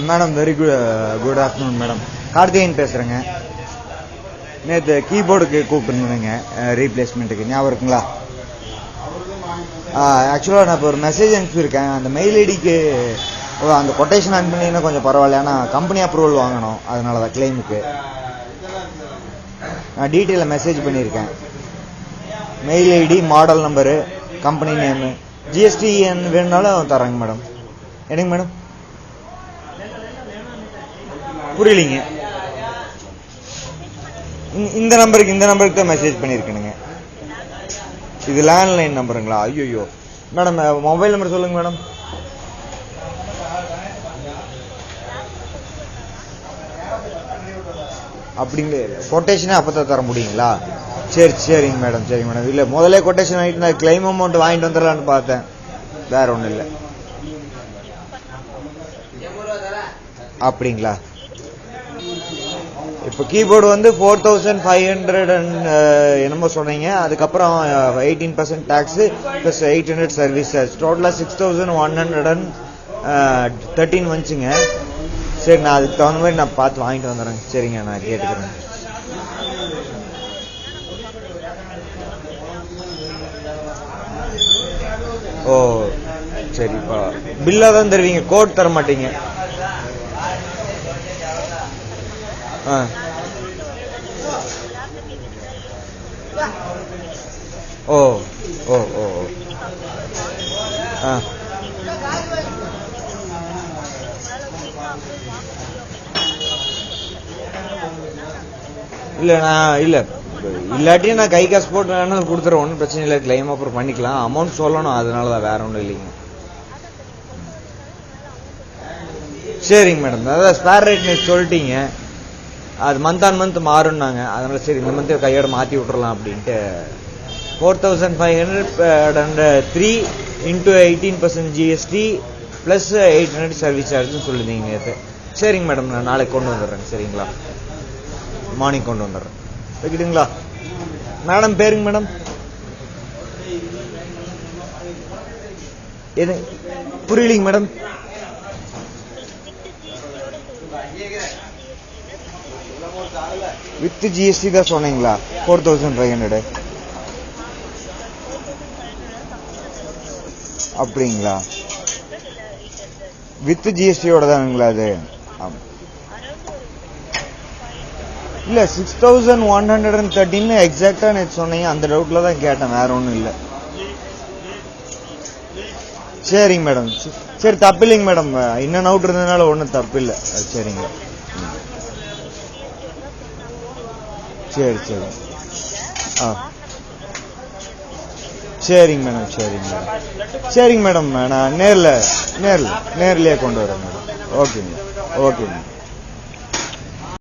Madam very good afternoon madam. Karthikeyan பேசுறேங்க. நேற்று கீபோர்டுக்கு கூப்பிட்டுருந்தேங்க ரீப்ளேஸ்மெண்ட்டுக்கு, ஞாபகம் இருக்குங்களா? ஆக்சுவலாக நான் இப்போ ஒரு மெசேஜ் அனுப்பியிருக்கேன். அந்த மெயில் ஐடிக்கு அந்த கொட்டேஷன் அனுப்பினீங்கன்னா கொஞ்சம் பரவாயில்ல. ஆனால் கம்பெனி அப்ரூவல் வாங்கணும், அதனால தான் கிளைமுக்கு நான் டீட்டெயிலில் மெசேஜ் பண்ணியிருக்கேன். Mail ID, model number, company name, GST வேணுனாலும் தரேங்க மேடம். என்னங்க மேடம்? புரியலிங்க. இந்த நம்பருக்கு தான் மெசேஜ் பண்ணியிருக்கேனுங்க. இது லேண்ட்லைன் நம்பருங்களா? ஐயோ மேடம், மொபைல் நம்பர் சொல்லுங்க மேடம். அப்படிங்களே, கொட்டேஷனே அப்பதான் தர முடியுங்களா? சரிங்க மேடம். இல்லை முதல்ல கொட்டேஷன் வாங்கிட்டு நான் கிளைம் அமௌண்ட் வாங்கிட்டு வந்துடலான்னு பார்த்தேன், வேற ஒன்றும் இல்லை. அப்படிங்களா? இப்போ கீபோர்டு வந்து 4500 என்னமோ சொன்னீங்க. அதுக்கப்புறம் 18% டேக்ஸ் ப்ளஸ் 800 சர்வீஸ் சார்ஜ், டோட்டலாக 6113 வந்துச்சுங்க. சரி, நான் அதுக்கு தகுந்த மாதிரி நான் பார்த்து வாங்கிட்டு வந்துடுறேன். சரிங்க, நான் கேட்டுக்கிறேன். ஓ சரிப்பா. பில்லாக தான் தருவீங்க, கோட் தர மாட்டீங்க? ஓ ஓ ஓ இல்லாட்டியும் நான் கை காசு போட்டு வேணாலும் கொடுத்துறேன், ஒன்றும் பிரச்சனை இல்லை. கிளைம் அப்புறம் பண்ணிக்கலாம், அமௌண்ட் சொல்லணும், அதனாலதான், வேற ஒன்றும் இல்லைங்க. சரிங்க மேடம். அதான் ஸ்பேர் ரேட் சொல்லிட்டீங்க, அது மந்த் ஆன் மந்த் மாறும்னாங்க. அதனால சரி, இந்த மந்த் கையோட மாற்றி விட்டுறலாம் அப்படின்ட்டு 4503 into 18% ஜிஎஸ்டி ப்ளஸ் 800 சர்வீஸ் சார்ஜ்னு சொல்லியிருந்தீங்க நேற்று. சரிங்க மேடம், நான் நாளைக்கு கொண்டு வந்துடுறேன். சரிங்களா? மார்னிங் கொண்டு வந்துடுறேன். வைக்கிட்டுங்களா மேடம்? பேருங்க மேடம்? எது புரியலிங்க மேடம்? வித் ஜிஎஸ்டி தான் சொன்னீங்களா? 4500. அப்படிங்களா? வித் ஜிஎஸ்டியோட தானுங்களா அது? இல்ல 6113 எக்ஸாக்டா நேற்று சொன்னீங்க, அந்த டவுட்ல தான் கேட்டேன், வேற ஒன்றும் இல்லை. சரிங்க மேடம். சரி, தப்பு இல்லைங்க மேடம். இன்னும் அவுட் இருந்ததுனால ஒன்றும் தப்பு இல்லை. சரிங்க. சரி. சரிங்க மேடம். சரிங்க மேடம். நான் நேர்லயே கொண்டு வரேன் மேடம். ஓகேங்க.